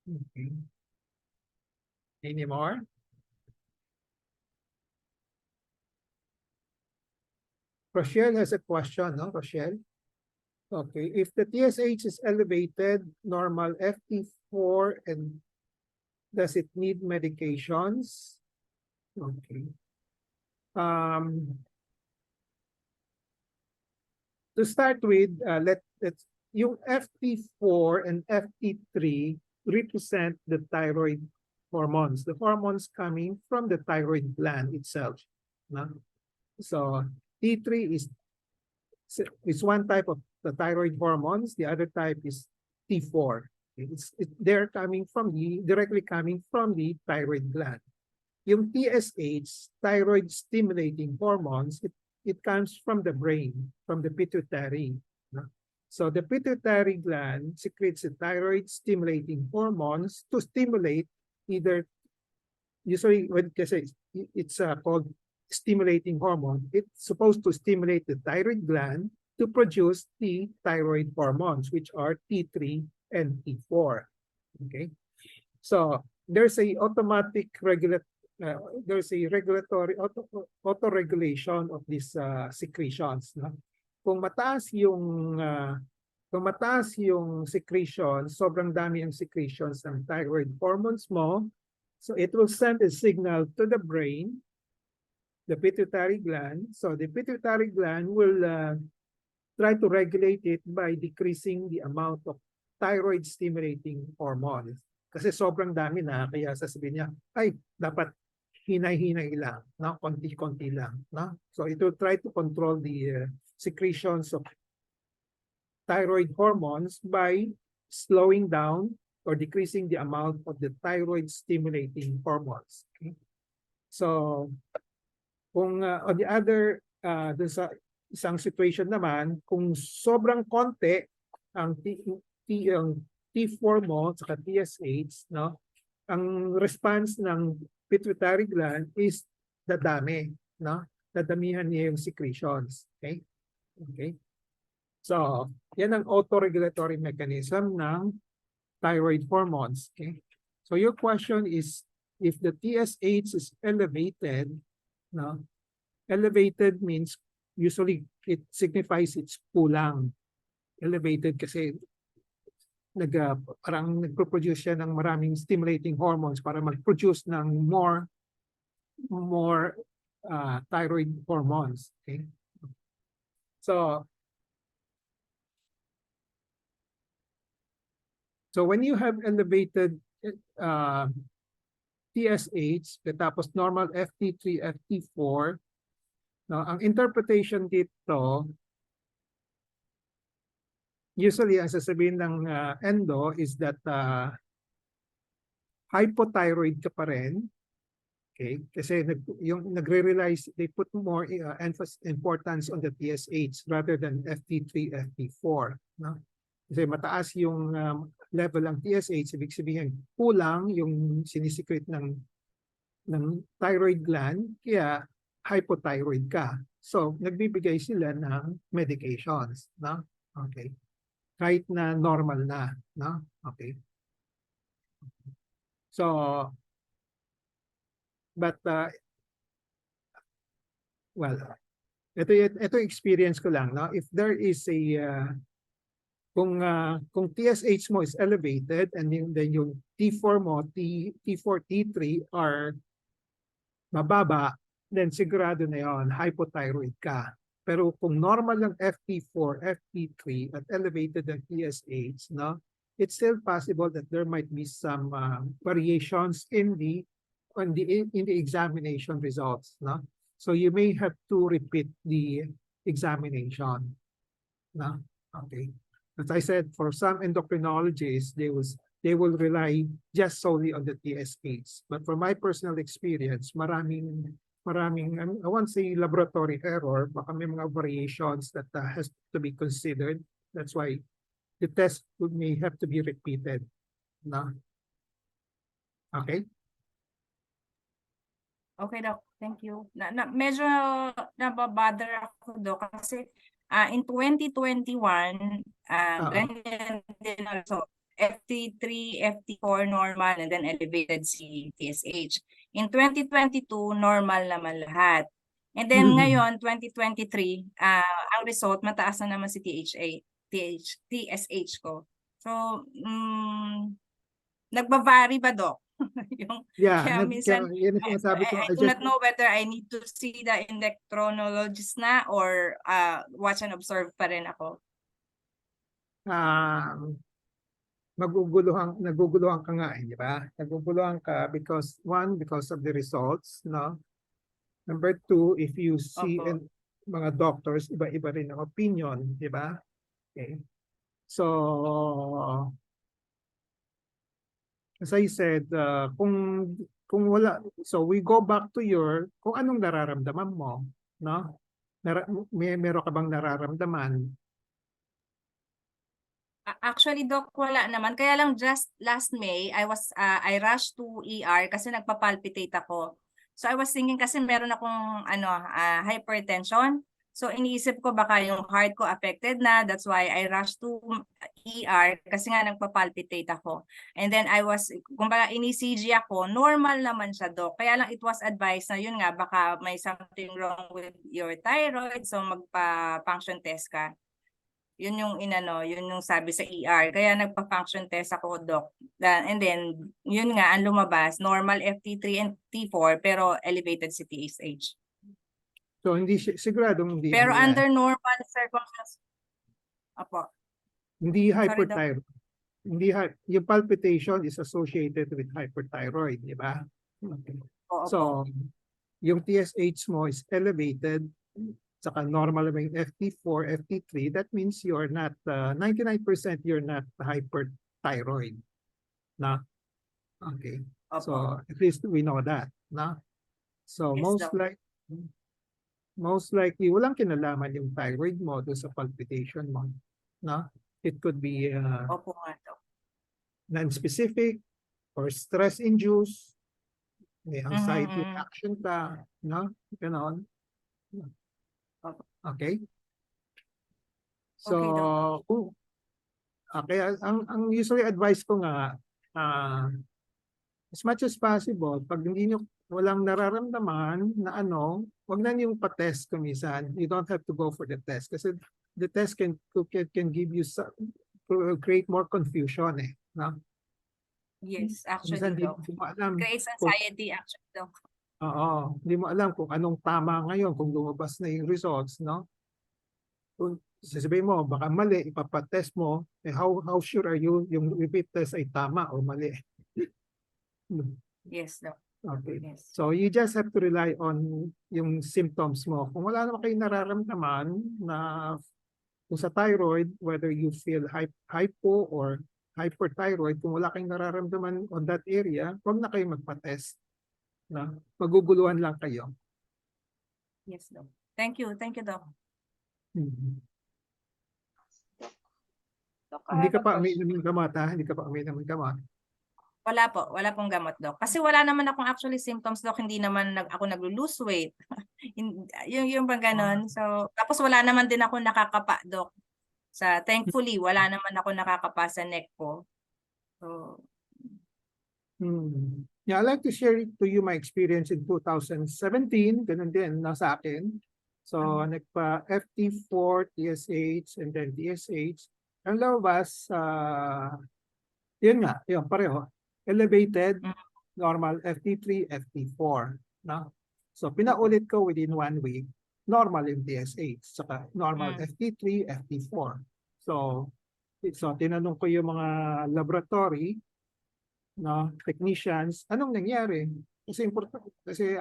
Okay. Any more? Rochelle has a question, no, Rochelle? Okay, if the TSH is elevated, normal FT4, and does it need medications? Okay. To start with, yung FT4 and FT3 represent the thyroid hormones, the hormones coming from the thyroid gland itself. No? So T3 is one type of the thyroid hormones, the other type is T4. They're coming from directly coming from the thyroid gland. Yung TSH, thyroid stimulating hormones, it comes from the brain, from the pituitary. No? So the pituitary gland secretes the thyroid stimulating hormones to stimulate either, usually when it's called stimulating hormone, it's supposed to stimulate the thyroid gland to produce the thyroid hormones, which are T3 and T4. Okay, so there's a automatic there's a regulatory auto-regulation of these secretions. No? Kung mataas yung secretion, sobrang dami ang secretions ng thyroid hormones mo, so it will send a signal to the brain, the pituitary gland. So the pituitary gland will try to regulate it by decreasing the amount of thyroid stimulating hormones. Kasi sobrang dami na, kaya sasabihin niya, ay, dapat hinay-hinay lang, no? Konti-konti lang. No? So it will try to control the secretions of thyroid hormones by slowing down or decreasing the amount of the thyroid stimulating hormones. Okay? So, kung on the other, dun sa isang situation naman, kung sobrang konti ang T4 mo at TSH, no? Ang response ng pituitary gland is dadami, no? Dadamihan niya yung secretions. Okay? Okay? So, yan ang auto-regulatory mechanism ng thyroid hormones. Okay? So, your question is, if the TSH is elevated, no? Elevated means usually it signifies it's kulang. Elevated kasi parang nagpo-produce siya ng maraming stimulating hormones para mag-produce ng more thyroid hormones. Okay? So when you have elevated TSH, tapos normal FT3, FT4, no, ang interpretation dito, usually ang sasabihin ng endo is that hypothyroid ka pa rin. Okay? Kasi yung nagre-realize, they put more importance on the TSH rather than FT3, FT4. No? Kasi mataas yung level ng TSH, ibig sabihin kulang yung sinisecrete ng thyroid gland, kaya hypothyroid ka. So, nagbibigay sila ng medications. No? Okay. Kahit na normal na. No? Okay. So, but, well, ito experience ko lang. No? If there is a, kung TSH mo is elevated and then yung T4 mo, T4, T3 are mababa, then sigurado na yon, hypothyroid ka. Pero kung normal lang FT4, FT3 at elevated ang TSH, no, it's still possible that there might be some variations in the examination results, no. So you may have to repeat the examination, no. Okay. As I said, for some endocrinologists, they will rely just solely on the TSH. But for my personal experience, maraming, I won't say laboratory error, baka may mga variations that has to be considered. That's why the test may have to be repeated. No? Okay? Okay, Doc. Thank you. Medyo nababother ako, Doc, kasi in 2021, ganyan din also. FT3, FT4 normal, and then elevated si TSH. In 2022, normal naman lahat. And then ngayon, 2023, ang result, mataas na naman si TSH ko. So, nagbavary ba, Doc? Yeah, minsan, yun ang sinasabi ko. I do not know whether I need to see the endocrinologist na or watch and observe pa rin ako. naguguluhan ka nga, di ba? Naguguluhan ka because because of the results, no? Number two, if you see Opo. mga doctors, iba-iba rin ang opinion, di ba? Okay. So, as I said, kung wala, so we go back to kung anong nararamdaman mo, no? Meron ka bang nararamdaman? Actually, Doc, wala naman. Kaya lang just last May, I rushed to ER kasi nagpa-palpitate ako. So I was thinking kasi meron akong hypertension. So iniisip ko baka yung heart ko affected na. That's why I rushed to ER kasi nga nagpa-palpitate ako. And then kumbaga ini-CG ako, normal naman siya, Doc. Kaya lang it was advised na yun nga, baka may something wrong with your thyroid. So magpa-function test ka. Yun yung sabi sa ER. Kaya nagpa-function test ako, Doc. And then, yun nga, ang lumabas, normal FT3 and T4, pero elevated si TSH. So hindi siguradong hindi Pero ano yan. under normal circumstances, apo. Hindi Sorry, Doc. hyperthyroid. Yung palpitation is associated with hyperthyroid, di ba? Okay. Oo, So, opo. yung TSH mo is elevated, saka normal yung FT4, FT3, that means you're not, 99% you're not hyperthyroid. Na? Okay. Opo. So, at least we know that. Na? So, Yes, Doc. most likely, walang kinalaman yung thyroid mo doon sa palpitation mo. Na? It could be Opo nga, Doc. non-specific or stress-induced, may anxiety Mhm. reaction ka, no? Ganon. Okay? So, Okay, Doc. kaya ang usually advice ko nga, as much as possible, pag walang nararamdaman na wag na niyong pa-test kumisan. You don't have to go for the test kasi the test can give you create more confusion no? Yes, Minsan actually, Doc. di mo alam Creates kung, anxiety, actually, Doc. hindi mo alam kung anong tama ngayon kung lumabas na yung results, no? Kung sasabihin mo, baka mali, ipapatest mo, how sure are you yung repeat test ay tama o mali? Yes, Doc. Okay. Yes. So you just have to rely on yung symptoms mo. Kung wala naman kayong nararamdaman na kung sa thyroid, whether you feel hypo or hyperthyroid, kung wala kayong nararamdaman on that area, huwag na kayo magpa-test. Na? Maguguluhan lang kayo. Yes, Doc. Thank you, Doc. Mhm. Doc, Hindi ka pa question. umiinom ng gamot, ha? Hindi ka pa umiinom ng gamot. Wala pong gamot, Doc. Kasi wala naman akong actually symptoms, Doc. Hindi naman ako naglo-lose weight. yung bang ganon. So, tapos wala naman din ako nakakapa, Doc. Thankfully, wala naman ako nakakapa sa neck ko. So, Yeah, I'd like to share to you my experience in 2017. Ganun din, nasa akin. So, nagpa-FT4, TSH, and then TSH. Ang lumabas, yun nga, yun, pareho. Elevated, normal FT3, FT4. No? So, pinaulit ko within 1 week, normal yung TSH, saka normal FT3, FT4. So, tinanong ko yung mga laboratory, no, technicians, anong nangyari? Kasi kasi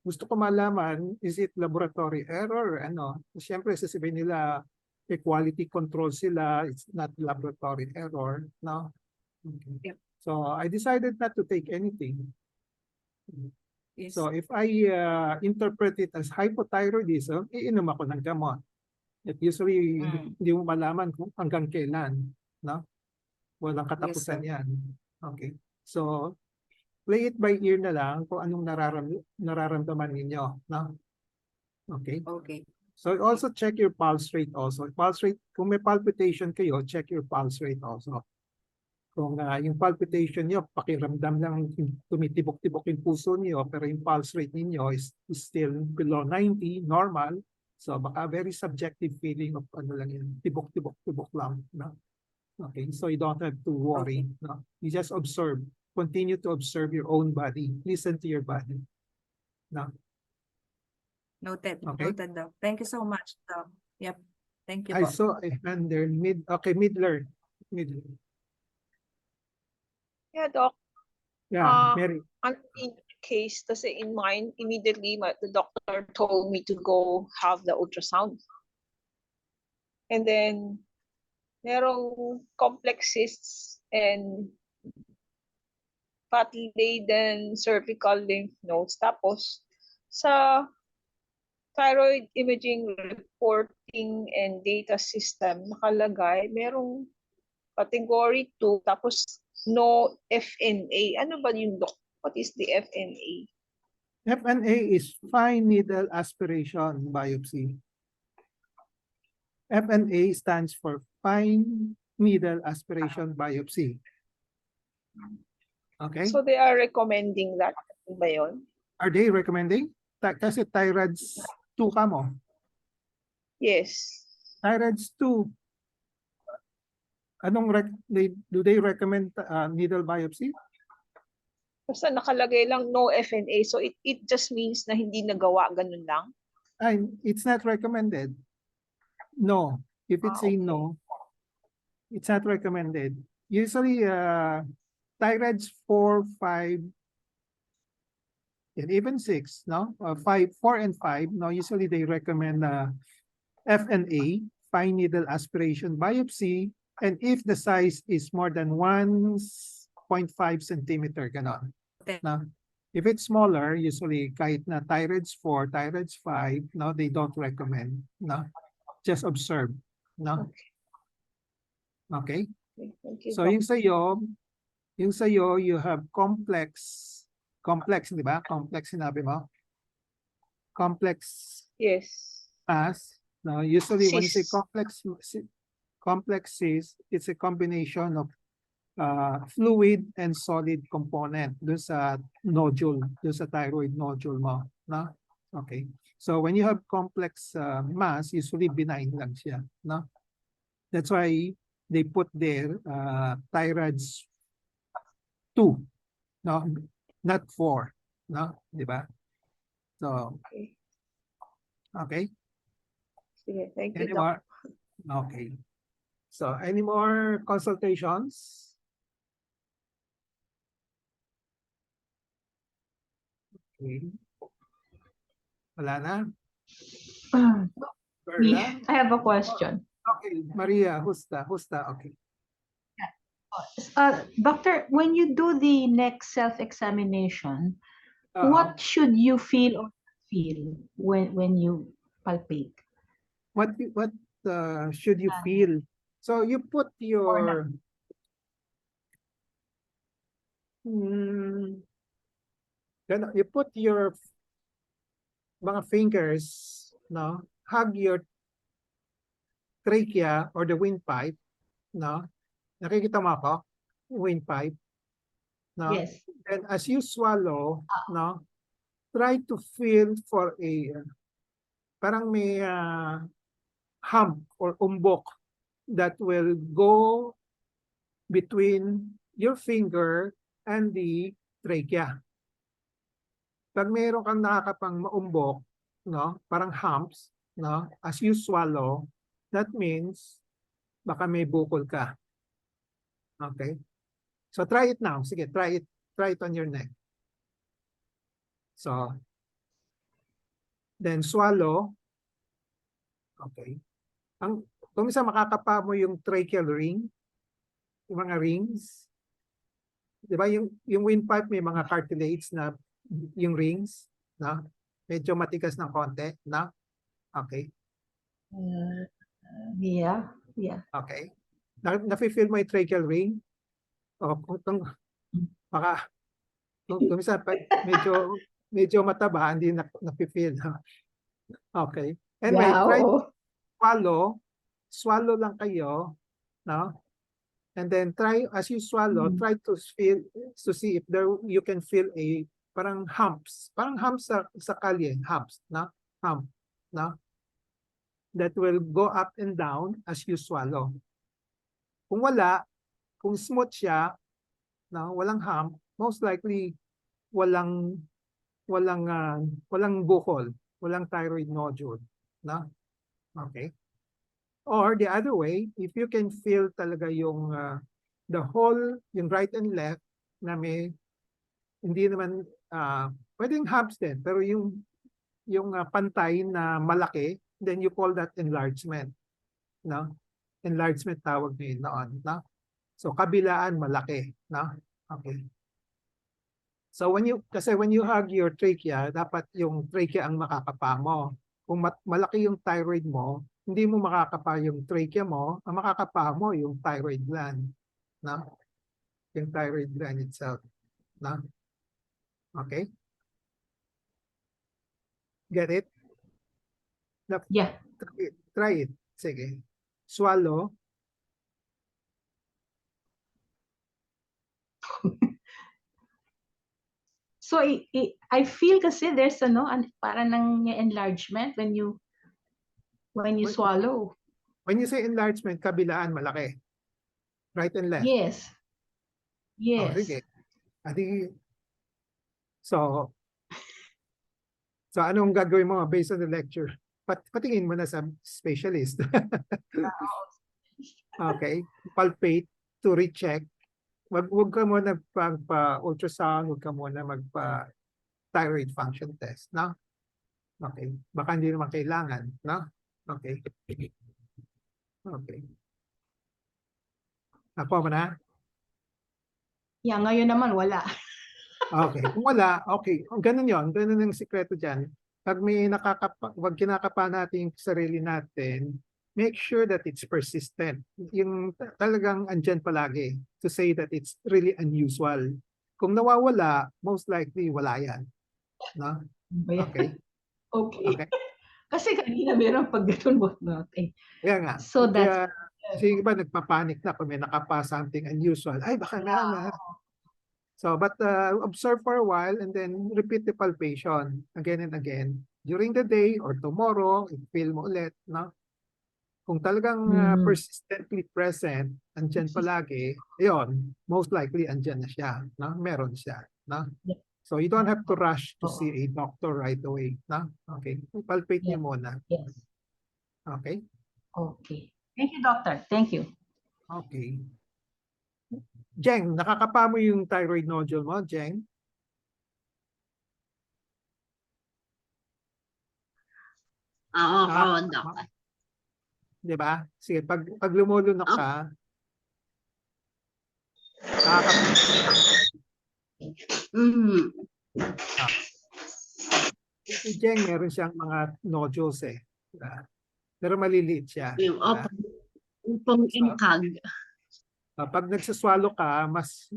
gusto ko malaman, is it laboratory error? Siyempre sasabihin nila, quality control sila, it's not laboratory error, no? Okay. Yep. So I decided not to take anything. yes. So if I interpret it as hypothyroidism, iinom ako ng gamot. At usually, hindi mo malaman kung hanggang kailan, no? Walang katapusan yan. Okay. So, play it by ear na lang kung anong nararamdaman ninyo. No? Okay? Okay. So, also check your pulse rate also. Pulse rate, kung may palpitation kayo, check your pulse rate also. Kung yung palpitation nyo, pakiramdam lang tumitibok-tibok yung puso nyo, pero yung pulse rate ninyo is still below 90, normal. So, baka very subjective feeling of lang yun, tibok-tibok-tibok lang. No? Okay, so you don't have to worry. Okay. No? You just observe. Continue to observe your own body. Listen to your body. No? Noted. Okay. Noted, Doc. Thank you so much, Doc. Yep. Thank you I po. saw a hand there. Okay, Midler. Yeah, Doc. Yeah, Mary. In case, kasi in mine, immediately the doctor told me to go have the ultrasound. And then, merong complex cysts and fat-laden cervical lymph nodes. Tapos, sa thyroid imaging reporting and data system, nakalagay, merong category 2, tapos no FNA. Ano ba yung doc? What is the FNA? FNA is fine needle aspiration biopsy. FNA stands for fine needle aspiration biopsy. Okay? So they are recommending that. Ano ba yun? Are they recommending? Kasi thyroids 2 ka mo. Yes. Thyroids 2. Do they recommend needle biopsy? Basta nakalagay lang no FNA. So it just means na hindi nagawa, ganun lang. It's not recommended. No. If it's a Okay. no, it's not recommended. Usually, thyroids 4, 5, and even 6, no? 5, 4, and 5, no? Usually they recommend FNA, fine needle aspiration biopsy, and if the size is more than 1.5 centimeter, ganon. Okay. No? If it's smaller, usually kahit na thyroids 4, thyroids 5, no, they don't recommend, no? Just observe, no? Okay? Okay, thank you, So Doc. yung sa'yo, you have complex, di ba? Complex sinabi mo? Complex Yes. mass. No, usually when you say Cysts. complex cyst, it's a combination of fluid and solid component dun sa nodule, dun sa thyroid nodule mo. No? Okay. So when you have complex mass, usually benign lang siya. No? That's why they put there thyroids 2, no? Not 4. No? Di ba? So, Okay. okay. Sige, thank you, Any Doc. more? Okay. So, any more consultations? Okay. Wala na? Me, Perla? I have a question. Okay. Maria, Husta. Okay. Doctor, when you do the next self-examination, Uh-huh. what should you feel or feel when you palpate? What should you feel? So you put your you put your mga fingers, no? Hug your trachea or the windpipe, no? Nakikita mo ako? Windpipe, no? Yes. And as you swallow, no? Try to feel for a parang may hump or umbok that will go between your finger and the trachea. Pag mayroon kang nakakapang maumbok, no, parang humps, no, as you swallow, that means baka may bukol ka. Okay? So try it now. Sige, try it on your neck. So then swallow. Okay. Kung isa makakapa mo yung tracheal ring, yung mga rings. 'Di ba yung windpipe may mga cartilage na yung rings, no? Medyo matigas ng konti, no? Okay. Yeah. Okay. Nafe-feel mo yung tracheal ring? O kung baka kung minsan medyo mataba, hindi nafe-feel. Okay. Anyway, Yeah, try oo. swallow lang kayo, no? And then try as you swallow, try to see if you can feel a parang humps sa kalye, humps, no? Hump, no? That will go up and down as you swallow. Kung smooth siya, no, walang hump, most likely walang bukol, walang thyroid nodule, no? Okay. Or the other way, if you can feel talaga yung the whole, yung right and left na may hindi naman pwedeng humps din, pero yung pantay na malaki, then you call that enlargement, no? Enlargement tawag niyo noon, no? So kabilaan malaki, no? Okay. So kasi when you hug your trachea, dapat yung trachea ang makakapa mo. Kung malaki yung thyroid mo, hindi mo makakapa yung trachea mo, ang makakapa mo yung thyroid gland, no? Yung thyroid gland itself, no? Okay? Get it? Yeah. Try it. Sige. Swallow. So I feel kasi there's parang ng enlargement when you swallow. When you say enlargement, kabilaan malaki. Right and left. Yes. Oh, Yes. sige. Adi, so anong gagawin mo based on the lecture? Patingin mo na sa specialist. Okay. Palpate to recheck. Wag ka muna magpa-ultrasound, wag ka muna magpa-thyroid function test, no? Okay. Baka hindi naman kailangan, no? Okay. Okay. Nakuha mo na? Yeah, ngayon naman wala. Okay. Kung wala, okay. Ganun yun. Ganun ang sikreto dyan. Pag wag kinakapa natin yung sarili natin, make sure that it's persistent. Yung talagang andyan palagi to say that it's really unusual. Kung nawawala, most likely wala yan. No? Okay? Okay. Okay. Kasi kanina meron pag ganun mo natin. Kaya nga. So Kaya, that's kasi iba nagpapanik na kung may nakapa something unusual. Ay, baka na. So, but observe for a while and then repeat the palpation again and again. During the day or tomorrow, feel mo ulit, no? Kung talagang persistently present, andyan palagi, yun, most likely andyan na siya, no? Meron siya, no? So you don't have to rush to see a doctor right away, no? Okay, palpate niyo muna. Yes. Okay? Okay. Thank you, doctor. Thank you. Okay. Jeng, nakakapa mo yung thyroid nodule mo, Jeng? Oo, Doc. Di ba? Sige, pag lumulunok ka, nakakapa. Si Jeng, meron siyang mga nodules eh. Diba? Pero maliliit siya. Yung Diba? upong incag. Pag nagsaswalo ka, mas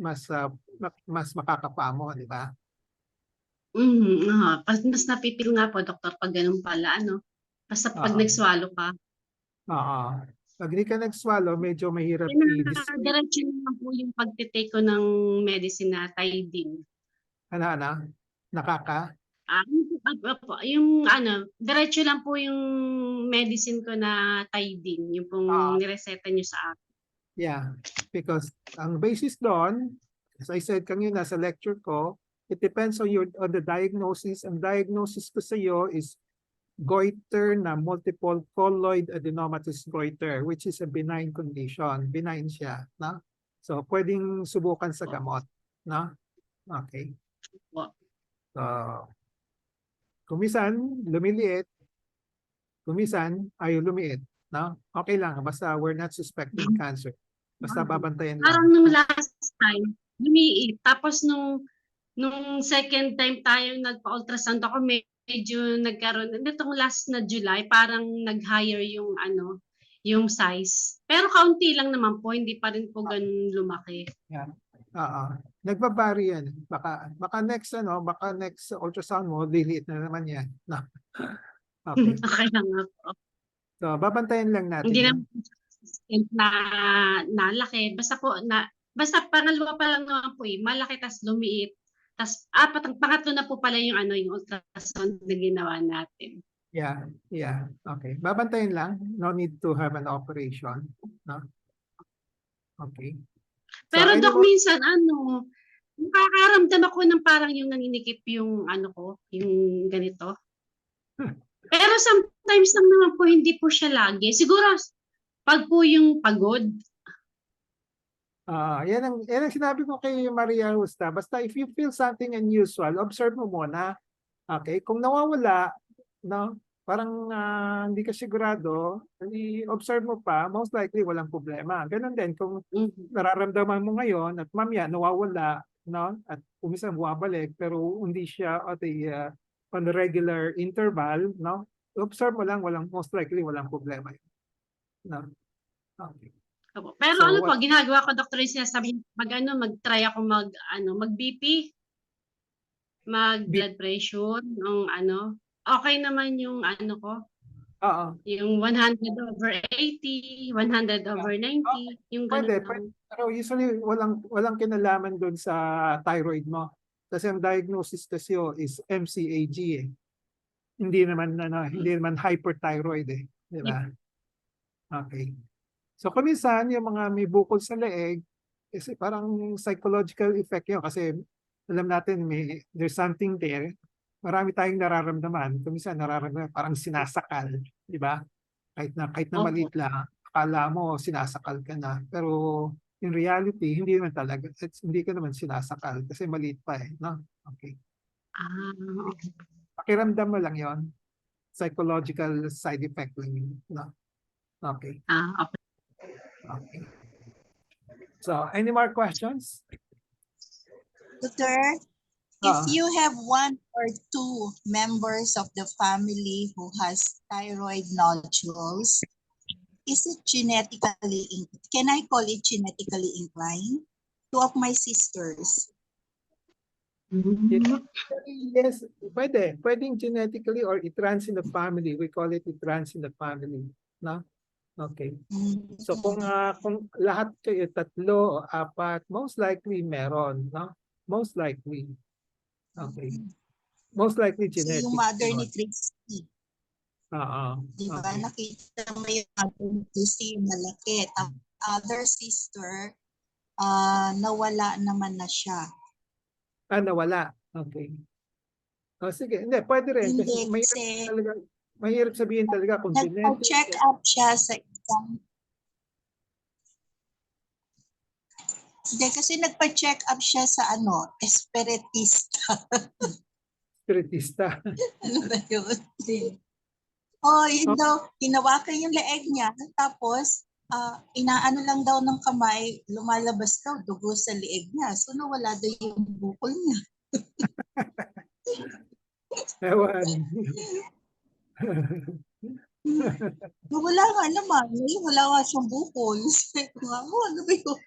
makakapa mo, di ba? Mas napipil nga po, doktor, pag ganun pala, ano? Basta pag nagswalo ka. Oo. Pag hindi ka nagswalo, medyo mahirap i-distribute. Diretso naman po yung pagtitake ko ng medicine na Tidine. Ano? Nakaka? Yung diretso lang po yung medicine ko na Tidine, yung pong nireseta nyo sa akin. Yeah, because ang basis doon, as I said kanina sa lecture ko, it depends on the diagnosis. Ang diagnosis ko sa iyo is goiter na multiple colloid adenomatous goiter, which is a benign condition. Benign siya, no? So pwedeng subukan sa gamot, no? Okay. So, kumisan lumiliit, kumisan ayaw lumiit, no? Okay lang, basta we're not suspecting cancer. Basta babantayan lang. Parang nung last time, lumiit. Tapos nung second time tayong nagpa-ultrasound ako, medyo nagkaroon. Nitong last na July, parang nag-higher yung size. Pero kaunti lang naman po, hindi pa rin po ganun lumaki. Yeah. Nagbabari yan. Baka next ultrasound mo, liliit na naman yan. No. Okay. Okay lang nga po. So, babantayan lang natin. Hindi naman na nalaki. Basta pangalawa pa lang naman po malaki tas lumiit. Tas pangatlo na po pala yung ultrasound na ginawa natin. Yeah. Okay. Babantayan lang. No need to have an operation. No? Okay. Pero Doc, minsan nakakaramdam ako ng parang yung nanginikip yung yung ganito. Pero sometimes lang naman po, hindi po siya lagi. Siguro Pag po yung pagod, Yan ang sinabi ko kay Maria Justa. Basta if you feel something unusual, observe mo muna. Okay? Kung nawawala, no, parang hindi ka sigurado, observe mo pa, most likely walang problema. Ganun din, kung nararamdaman mo ngayon at mamaya nawawala, no, at minsan bumabalik, pero hindi siya at on a regular interval, no, observe mo lang, most likely walang problema. No? Okay. opo. Pero So, ano po, ginagawa ko, doktor, yung sinasabi, mag-try ako mag-BP, mag-blood pressure, okay naman yung ko, Oo. yung 100/80, 100/90, yung Pwede. ganun lang. Pero usually walang kinalaman doon sa thyroid mo. Kasi ang diagnosis kasi is MCAG eh. Hindi naman hyperthyroid eh, di ba? Okay. So kuminsan yung mga may bukol sa leeg, kasi parang psychological effect yun kasi alam natin there's something there. Marami tayong nararamdaman. Kuminsan nararamdaman parang sinasakal, di ba? Kahit na Opo. maliit lang, akala mo sinasakal ka na. Pero in reality, hindi naman talaga. Hindi ka naman sinasakal kasi maliit pa eh. No? Okay. Okay. Pakiramdam mo lang yon, psychological side effect lang yun. No? Okay. Okay. Okay. So, any more questions? Doctor, if you have one or two members of the family who has thyroid nodules, is it genetically, can I call it genetically inclined? Two of my sisters. Yes, pwede. Pwedeng genetically or it runs in the family. We call it runs in the family. No? Okay. So kung lahat kayo tatlo o apat, most likely meron, no? Most likely. Okay. Most likely So genetic. yung mother ni Christy, di ba? Okay. Nakita mo yung mother ni Christy, yung malaki. Tapos other sister, nawala naman na siya. Nawala. Okay. Sige. Hindi, pwede rin. Hindi, Mahirap sabihin talaga kung genetic. nagpa-check up siya sa isang. Hindi, kasi nagpa-check up siya sa espiritista. Spiritista. Ano ba yun? Yun daw, hinawakan yung leeg niya, tapos inaano lang daw ng kamay, lumalabas daw dugo sa leeg niya. So nawala daw yung bukol niya. Ewan. Wala nga naman. Wala nga siyang bukol. Ano ba yun?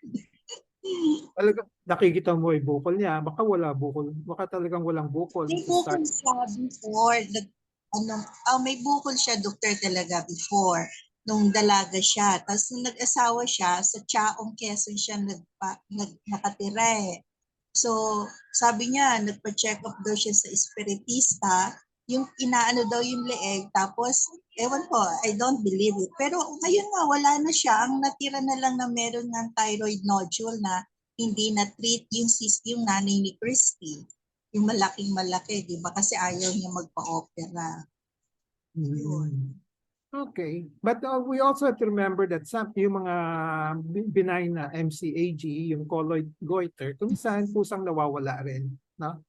Talaga, nakikita mo yung bukol niya, baka wala bukol. Baka talagang walang bukol. May bukol siya before. May bukol siya, doctor, talaga before. Nung dalaga siya. Tapos nung nag-asawa siya, sa Chaong, Quezon siya nakatira eh. So, sabi niya, nagpa-check up daw siya sa espiritista. Yung inaano daw yung leeg. Tapos, ewan ko, I don't believe it. Pero ngayon nga, wala na siya. Ang natira na lang na meron ng thyroid nodule na hindi na-treat yung nanay ni Christy. Yung malaking-malaki, di ba? Kasi ayaw niya magpa-opera. Okay. But we also have to remember that yung mga benign na MCAG, yung colloid goiter, kuminsan kusang nawawala rin. No?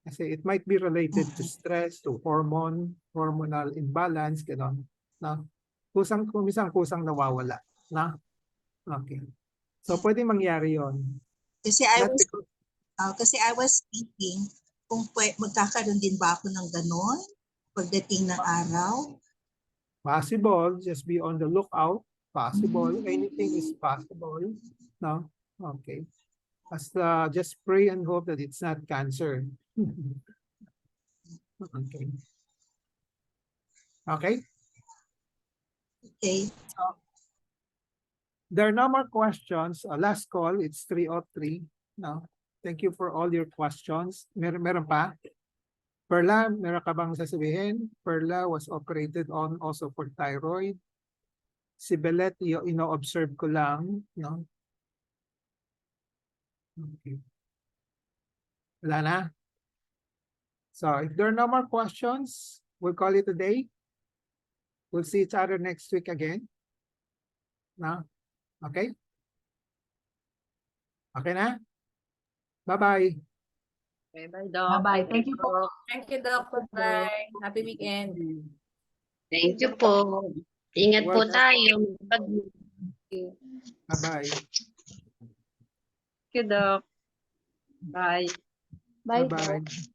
Kasi it might be related to stress, to hormonal imbalance, gano'n. No? Kuminsan kusang nawawala. No? Okay. So pwede mangyari yon. Kasi I was thinking kung magkakaroon din ba ako ng ganon pagdating ng araw. Possible. Just be on the lookout. Possible. Anything is possible. No? Okay. Just pray and hope that it's not cancer. Okay. Okay? Okay. There are no more questions. Last call, it's 3:03. No? Thank you for all your questions. Meron pa? Perla, meron ka bang sasabihin? Perla was operated on also for thyroid. Si Belet, ino-observe ko lang. No? Okay. Wala na? So if there are no more questions, we'll call it a day. We'll see each other next week again. No? Okay? Okay na? Bye-bye. Bye-bye, Doc. Bye-bye. Thank you po. Thank you, Doc. Bye. Happy weekend. Thank you po. Ingat po Welcome. tayo. Bye-bye. Thank you, Doc. Bye. Bye. Bye-bye.